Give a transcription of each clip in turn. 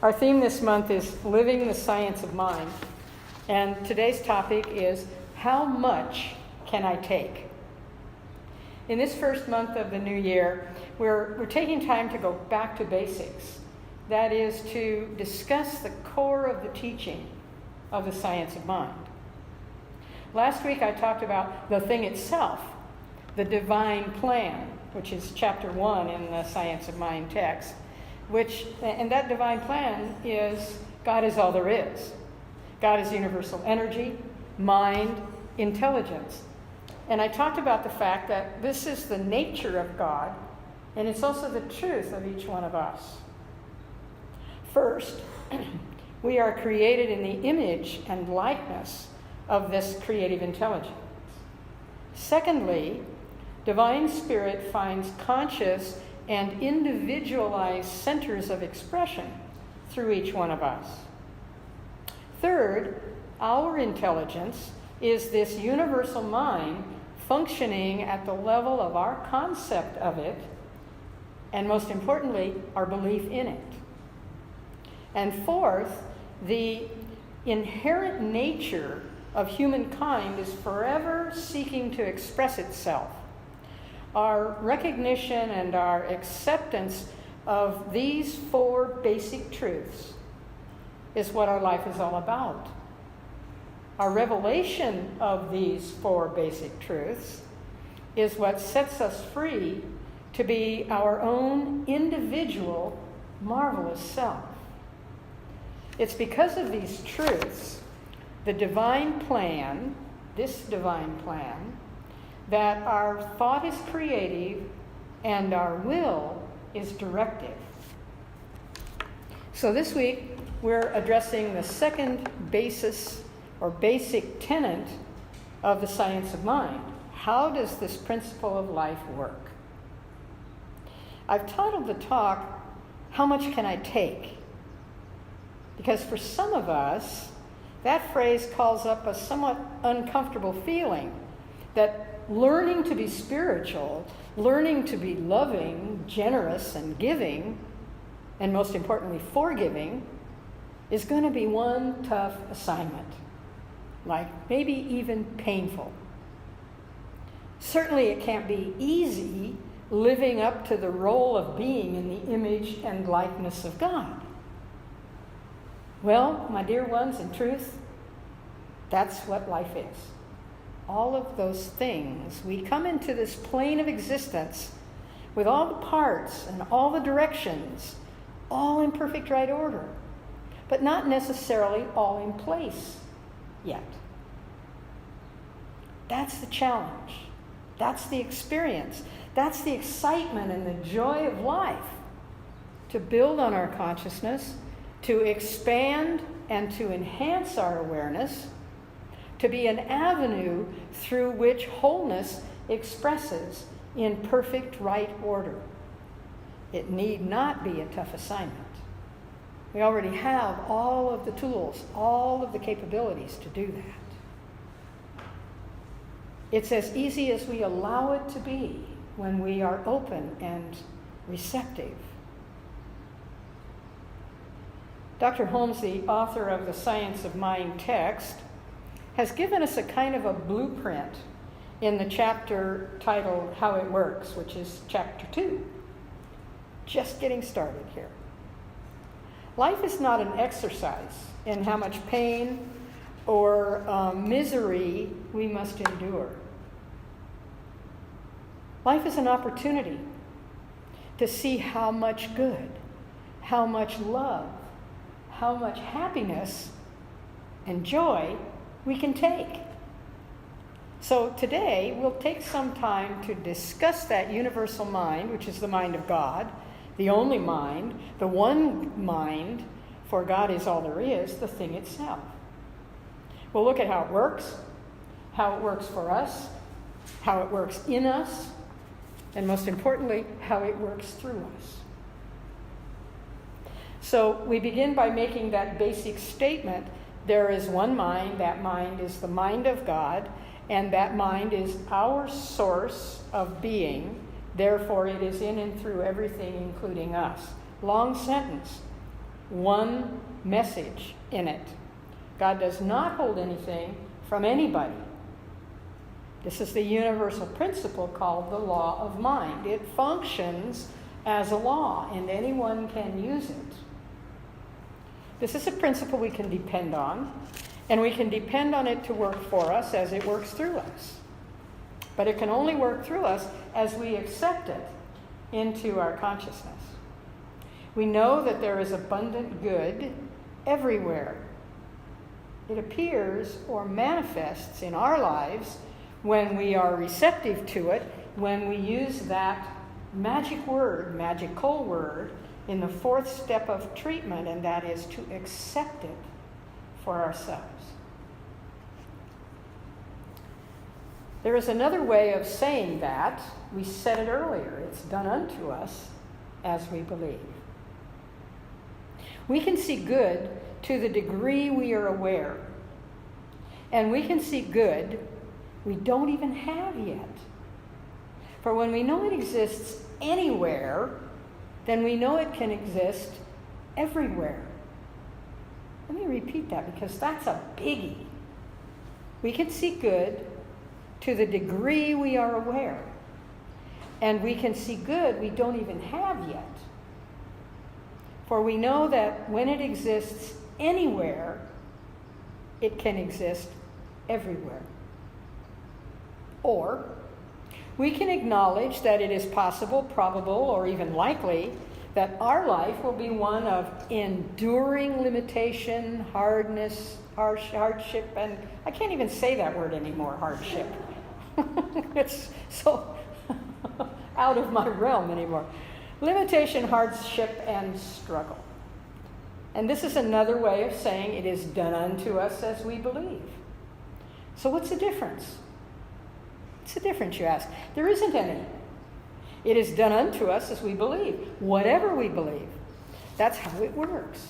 Our theme this month is Living the Science of Mind, and today's topic is How Much Can I Take? In this first month of the new year, we're taking time to go back to basics. That is, to discuss the core of the teaching of the science of mind. Last week I talked about the thing itself, the divine plan, which is chapter 1 in the Science of Mind text, and that divine plan is God is all there is. God is universal energy, mind, intelligence. And I talked about the fact that this is the nature of God, and it's also the truth of each one of us. First, we are created in the image and likeness of this creative intelligence. Secondly, divine spirit finds conscious and individualized centers of expression through each one of us. Third, our intelligence is this universal mind functioning at the level of our concept of it, and most importantly, our belief in it. And fourth, the inherent nature of humankind is forever seeking to express itself. Our recognition and our acceptance of these four basic truths is what our life is all about. Our revelation of these four basic truths is what sets us free to be our own individual, marvelous self. It's because of these truths, the divine plan, this divine plan, that our thought is creative and our will is directive. So this week, we're addressing the second basis or basic tenet of the science of mind. How does this principle of life work? I've titled the talk, How Much Can I Take? Because for some of us, that phrase calls up a somewhat uncomfortable feeling that learning to be spiritual, learning to be loving, generous, and giving, and most importantly, forgiving, is going to be one tough assignment, like maybe even painful. Certainly it can't be easy living up to the role of being in the image and likeness of God. Well, my dear ones, in truth, that's what life is. All of those things. We come into this plane of existence with all the parts and all the directions, all in perfect right order, but not necessarily all in place yet. That's the challenge. That's the experience. That's the excitement and the joy of life. To build on our consciousness, to expand and to enhance our awareness, to be an avenue through which wholeness expresses in perfect right order. It need not be a tough assignment. We already have all of the tools, all of the capabilities to do that. It's as easy as we allow it to be when we are open and receptive. Dr. Holmes, the author of the Science of Mind text, has given us a kind of a blueprint in the chapter titled How It Works, which is chapter 2. Just getting started here. Life is not an exercise in how much pain or misery we must endure. Life is an opportunity to see how much good, how much love, how much happiness and joy we can take. So today we'll take some time to discuss that universal mind, which is the mind of God, the only mind, the one mind, for God is all there is, the thing itself. We'll look at how it works for us, how it works in us, and most importantly, how it works through us. So we begin by making that basic statement. There is one mind. That mind is the mind of God, and that mind is our source of being. Therefore, it is in and through everything, including us. Long sentence. one message in it. God does not hold anything from anybody. This is the universal principle called the law of mind. It functions as a law, and anyone can use it. This is a principle we can depend on, and we can depend on it to work for us as it works through us. But it can only work through us as we accept it into our consciousness. We know that there is abundant good everywhere. It appears or manifests in our lives when we are receptive to it, when we use that magical word, in the fourth step of treatment, and that is to accept it for ourselves. There is another way of saying that. We said it earlier. It's done unto us as we believe. We can see good to the degree we are aware. And we can see good we don't even have yet. For when we know it exists anywhere, then we know it can exist everywhere. Let me repeat that because that's a biggie. We can see good to the degree we are aware. And we can see good we don't even have yet. For we know that when it exists anywhere, it can exist everywhere. Or we can acknowledge that it is possible, probable, or even likely that our life will be one of enduring limitation, hardship, and I can't even say that word anymore, hardship. It's so out of my realm anymore. Limitation, hardship, and struggle. And this is another way of saying it is done unto us as we believe. So what's the difference? What's the difference, you ask? There isn't any. It is done unto us as we believe, whatever we believe. That's how it works.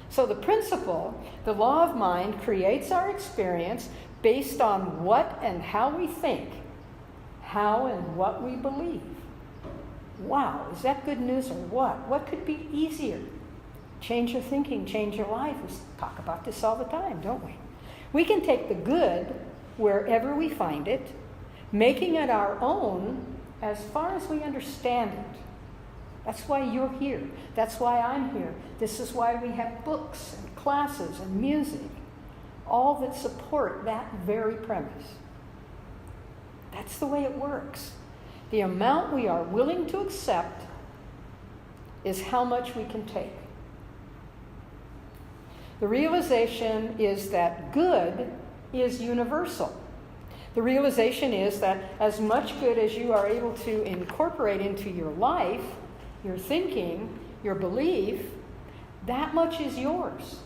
So the principle, the law of mind, creates our experience based on what and how we think, how and what we believe. Wow, is that good news or what? What could be easier? Change your thinking, change your life. We talk about this all the time, don't we? We can take the good wherever we find it, making it our own as far as we understand it. That's why you're here. That's why I'm here. This is why we have books and classes and music, all that support that very premise. That's the way it works. The amount we are willing to accept is how much we can take. The realization is that good is universal. The realization is that as much good as you are able to incorporate into your life, your thinking, your belief, that much is yours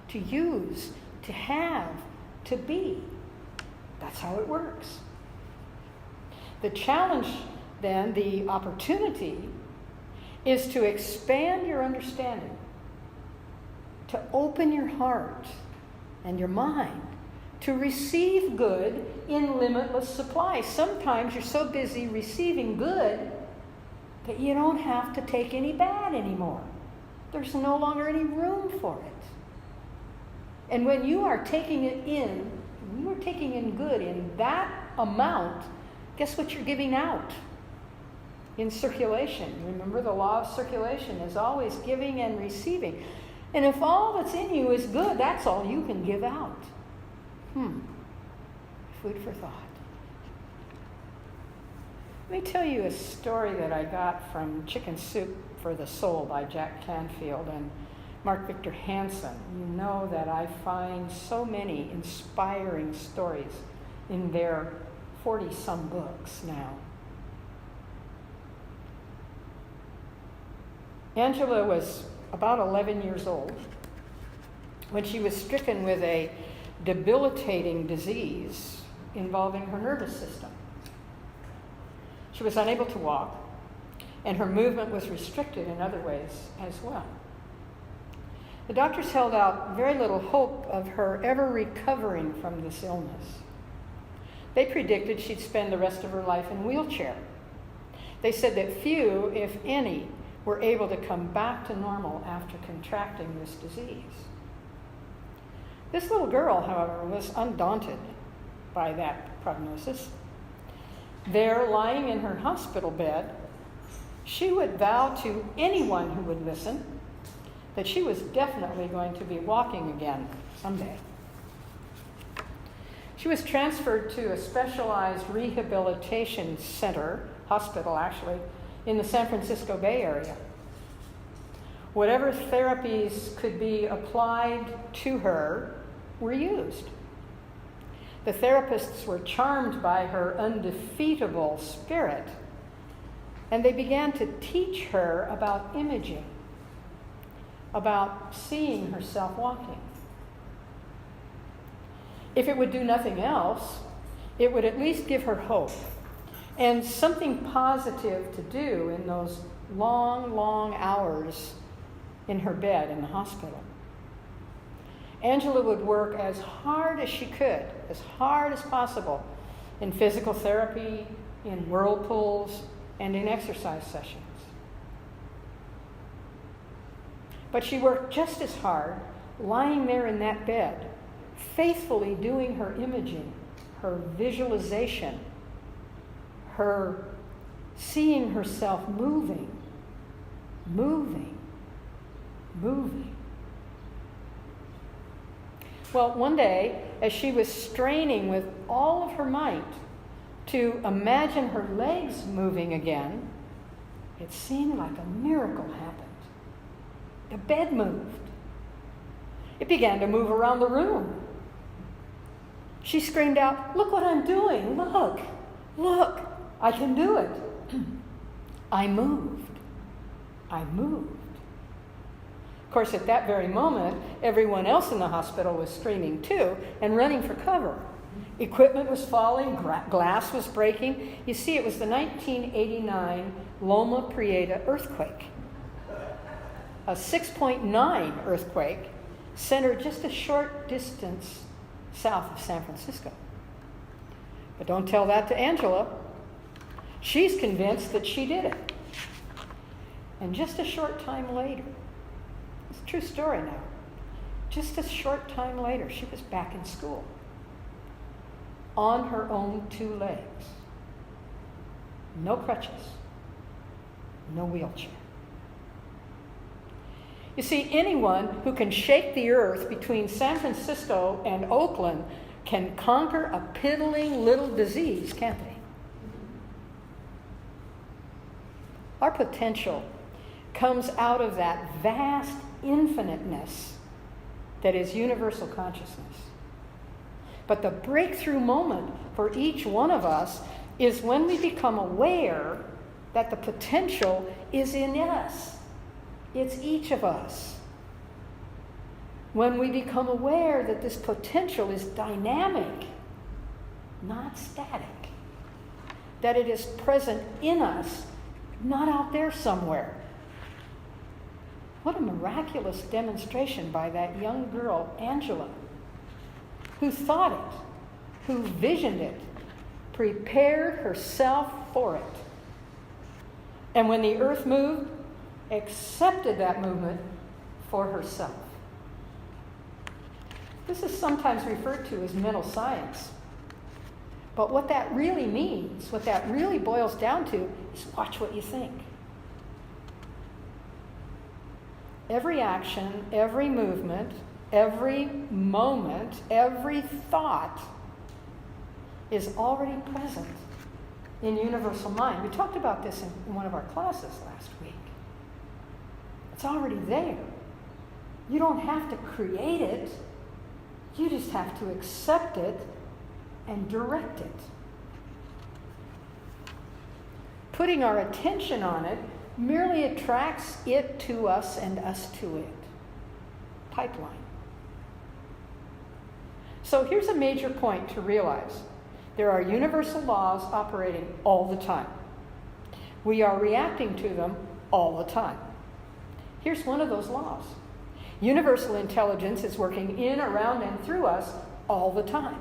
to use, to have, to be. That's how it works. The challenge, then, the opportunity, is to expand your understanding, to open your heart and your mind to receive good in limitless supply. Sometimes you're so busy receiving good that you don't have to take any bad anymore. There's no longer any room for it. And when you are taking it in, when you are taking in good in that amount, guess what you're giving out? In circulation. Remember, the law of circulation is always giving and receiving. And if all that's in you is good, that's all you can give out. Food for thought. Let me tell you a story that I got from Chicken Soup for the Soul by Jack Canfield and Mark Victor Hansen. You know that I find so many inspiring stories in their 40-some books now. Angela was about 11 years old when she was stricken with a debilitating disease involving her nervous system. She was unable to walk, and her movement was restricted in other ways as well. The doctors held out very little hope of her ever recovering from this illness. They predicted she'd spend the rest of her life in a wheelchair. They said that few, if any, were able to come back to normal after contracting this disease. This little girl, however, was undaunted by that prognosis. There, lying in her hospital bed, she would vow to anyone who would listen that she was definitely going to be walking again someday. She was transferred to a specialized rehabilitation center, hospital actually, in the San Francisco Bay Area. Whatever therapies could be applied to her were used. The therapists were charmed by her undefeatable spirit, and they began to teach her about imaging, about seeing herself walking. If it would do nothing else, it would at least give her hope and something positive to do in those long, long hours in her bed in the hospital. Angela would work as hard as she could, as hard as possible, in physical therapy, in whirlpools, and in exercise sessions. But she worked just as hard, lying there in that bed, faithfully doing her imaging, her visualization, her seeing herself moving. Well, one day, as she was straining with all of her might to imagine her legs moving again, it seemed like a miracle happened. The bed moved. It began to move around the room. She screamed out, "Look what I'm doing! Look! I can do it!" I moved. Of course, at that very moment, everyone else in the hospital was screaming too and running for cover. Equipment was falling, glass was breaking. You see, it was the 1989 Loma Prieta earthquake. A 6.9 earthquake centered just a short distance south of San Francisco. But don't tell that to Angela. She's convinced that she did it. And just a short time later, it's a true story now, just a short time later, she was back in school, on her own two legs, no crutches, no wheelchair. You see, anyone who can shake the earth between San Francisco and Oakland can conquer a piddling little disease, can't they? Our potential comes out of that vast infiniteness that is universal consciousness. But the breakthrough moment for each one of us is when we become aware that the potential is in us. It's each of us. When we become aware that this potential is dynamic, not static, that it is present in us, not out there somewhere. What a miraculous demonstration by that young girl, Angela, who thought it, who visioned it, prepared herself for it. And when the earth moved, accepted that movement for herself. This is sometimes referred to as mental science. But what that really means, what that really boils down to, is watch what you think. Every action, every movement, every moment, every thought is already present in universal mind. We talked about this in one of our classes last week. It's already there. You don't have to create it. You just have to accept it and direct it. Putting our attention on it merely attracts it to us and us to it. Pipeline. So here's a major point to realize. There are universal laws operating all the time. We are reacting to them all the time. Here's one of those laws. Universal intelligence is working in, around, and through us all the time.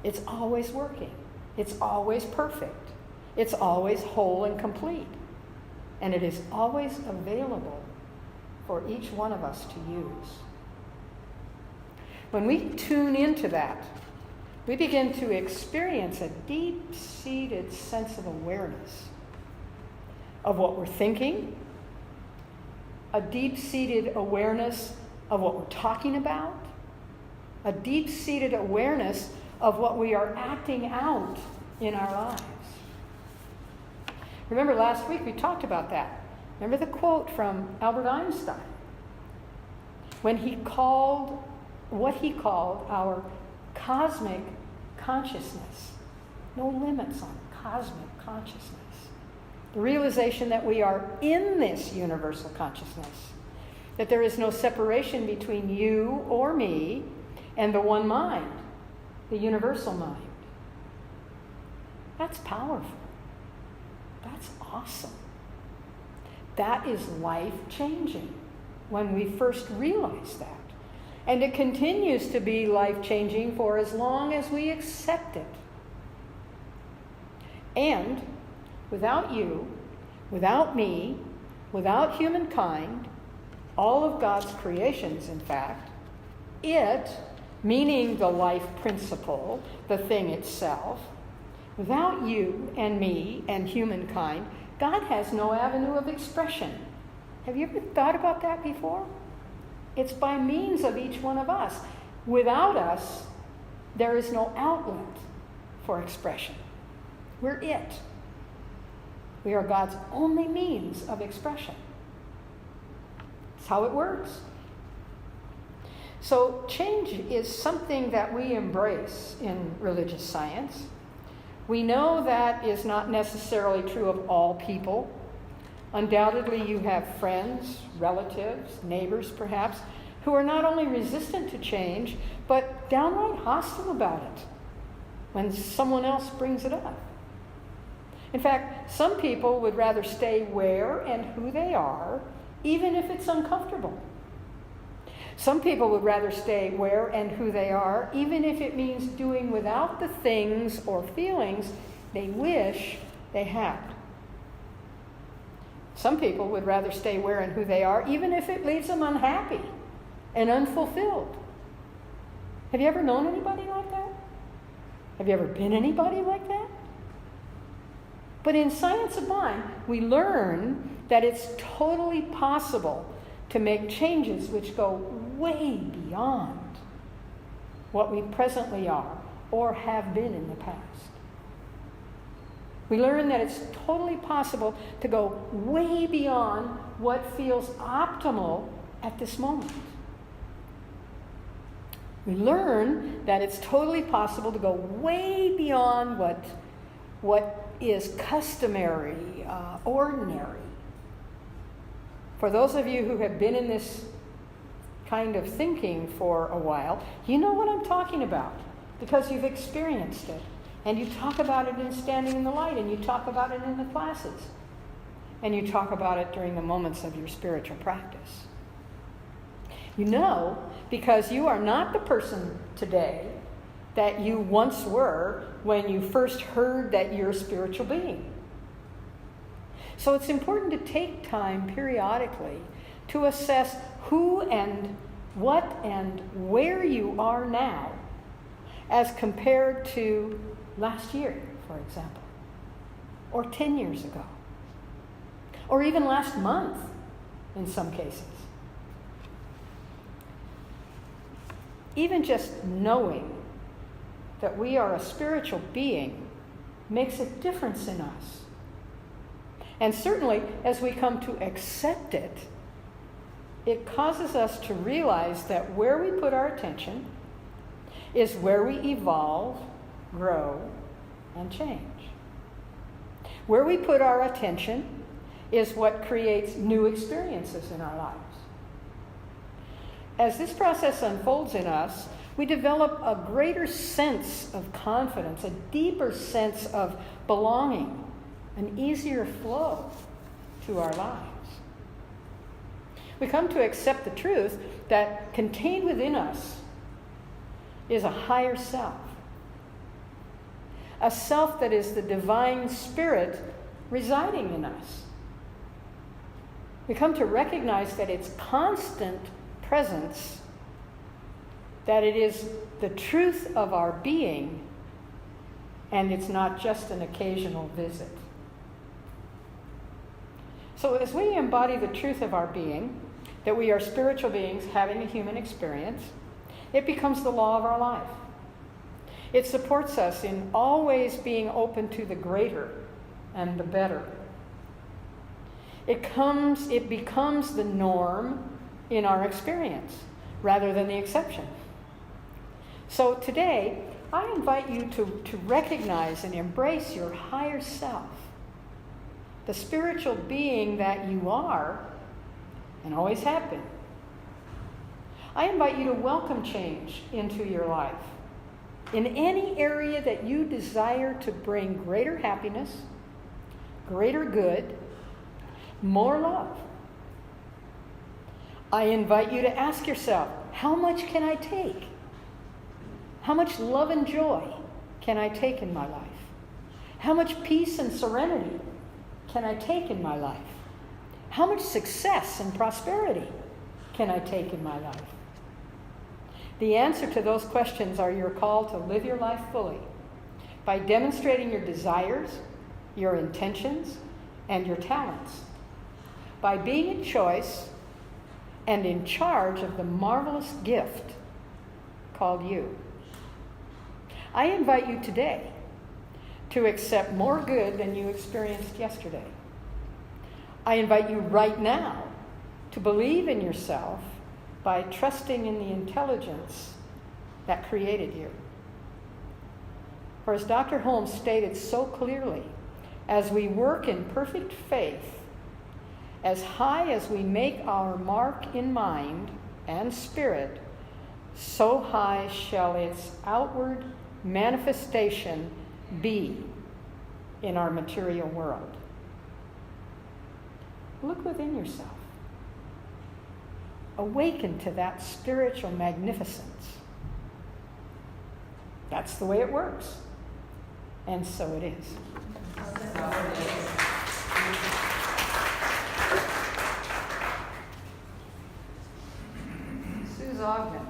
It's always working. It's always perfect. It's always whole and complete. and it is always available for each one of us to use. When we tune into that, we begin to experience a deep-seated sense of awareness of what we're thinking, a deep-seated awareness of what we're talking about, a deep-seated awareness of what we are acting out in our lives. Remember last week we talked about that. Remember the quote from Albert Einstein when he called what he called our cosmic consciousness. No limits on cosmic consciousness. The realization that we are in this universal consciousness, that there is no separation between you or me and the one mind, the universal mind. That's powerful. That's awesome. That is life-changing when we first realize that. And it continues to be life-changing for as long as we accept it. And without you, without me, without humankind, all of God's creations, in fact, it, meaning the life principle, the thing itself, without you and me and humankind, God has no avenue of expression. Have you ever thought about that before? It's by means of each one of us. Without us, there is no outlet for expression. We're it. We are God's only means of expression. That's how it works. So change is something that we embrace in religious science. We know that is not necessarily true of all people. Undoubtedly, you have friends, relatives, neighbors perhaps, who are not only resistant to change, but downright hostile about it when someone else brings it up. In fact, some people would rather stay where and who they are, even if it's uncomfortable. Some people would rather stay where and who they are, even if it means doing without the things or feelings they wish they had. Some people would rather stay where and who they are, even if it leaves them unhappy and unfulfilled. Have you ever known anybody like that? Have you ever been anybody like that? But in Science of Mind, we learn that it's totally possible to make changes which go way beyond what we presently are or have been in the past. We learn that it's totally possible to go way beyond what feels optimal at this moment. We learn that it's totally possible to go way beyond what is customary, ordinary. For those of you who have been in this kind of thinking for a while, you know what I'm talking about because you've experienced it. And you talk about it in Standing in the Light, and you talk about it in the classes. And you talk about it during the moments of your spiritual practice. You know, because you are not the person today that you once were when you first heard that you're a spiritual being. So it's important to take time periodically to assess who and what and where you are now as compared to last year, for example, or 10 years ago, or even last month in some cases. Even just knowing that we are a spiritual being makes a difference in us. And certainly, as we come to accept it, it causes us to realize that where we put our attention is where we evolve, grow, and change. Where we put our attention is what creates new experiences in our lives. As this process unfolds in us, we develop a greater sense of confidence, a deeper sense of belonging, an easier flow to our lives. We come to accept the truth that contained within us is a higher self. A self that is the divine spirit residing in us. We come to recognize that it's constant presence, that it is the truth of our being, and it's not just an occasional visit. So as we embody the truth of our being, that we are spiritual beings having a human experience, it becomes the law of our life. It supports us in always being open to the greater and the better. It becomes the norm in our experience rather than the exception. So today, I invite you to recognize and embrace your higher self, the spiritual being that you are and always have been. I invite you to welcome change into your life in any area that you desire to bring greater happiness, greater good, more love. I invite you to ask yourself, how much can I take? How much love and joy can I take in my life? How much peace and serenity can I take in my life? How much success and prosperity can I take in my life? The answer to those questions are your call to live your life fully by demonstrating your desires, your intentions, and your talents, by being in choice and in charge of the marvelous gift called you. I invite you today to accept more good than you experienced yesterday. I invite you right now to believe in yourself by trusting in the intelligence that created you. For as Dr. Holmes stated so clearly, as we work in perfect faith, as high as we make our mark in mind and spirit, so high shall its outward manifestation be in our material world. Look within yourself. Awaken to that spiritual magnificence. That's the way it works. And so it is. Suze Ogden.